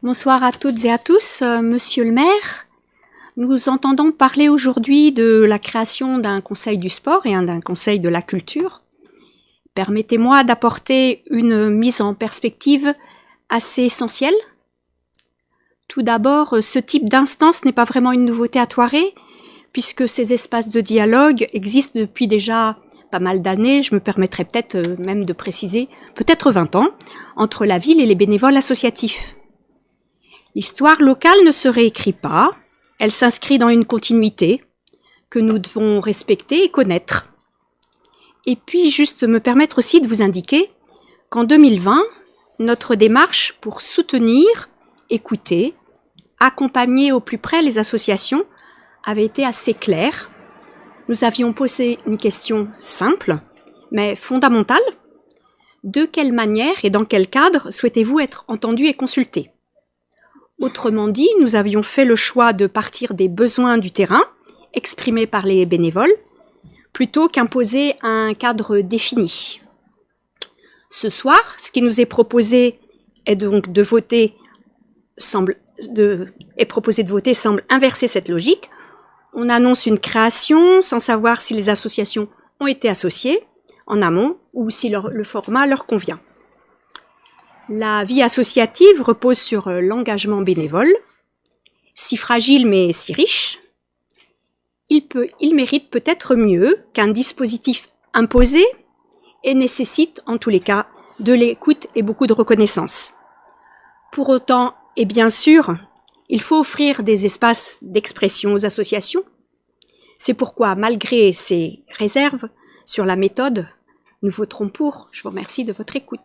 Bonsoir à toutes et à tous, Monsieur le maire. Nous entendons parler aujourd'hui de la création d'un conseil du sport et d'un conseil de la culture. Permettez-moi d'apporter une mise en perspective assez essentielle. Tout d'abord, ce type d'instance n'est pas vraiment une nouveauté à Thoiré, puisque ces espaces de dialogue existent depuis déjà pas mal d'années, je me permettrai peut-être même de préciser, peut-être 20 ans, entre la ville et les bénévoles associatifs. L'histoire locale ne se réécrit pas, elle s'inscrit dans une continuité que nous devons respecter et connaître. Et puis juste me permettre aussi de vous indiquer qu'en 2020, notre démarche pour soutenir, écouter, accompagner au plus près les associations avait été assez claire. Nous avions posé une question simple, mais fondamentale. De quelle manière et dans quel cadre souhaitez-vous être entendu et consulté ? Autrement dit, nous avions fait le choix de partir des besoins du terrain, exprimés par les bénévoles, plutôt qu'imposer un cadre défini. Ce soir, ce qui nous est proposé est donc de voter semble inverser cette logique. On annonce une création sans savoir si les associations ont été associées en amont ou si le format leur convient. La vie associative repose sur l'engagement bénévole, si fragile mais si riche. Il mérite peut-être mieux qu'un dispositif imposé et nécessite en tous les cas de l'écoute et beaucoup de reconnaissance. Pour autant, et bien sûr, il faut offrir des espaces d'expression aux associations. C'est pourquoi, malgré ces réserves sur la méthode, nous voterons pour. Je vous remercie de votre écoute.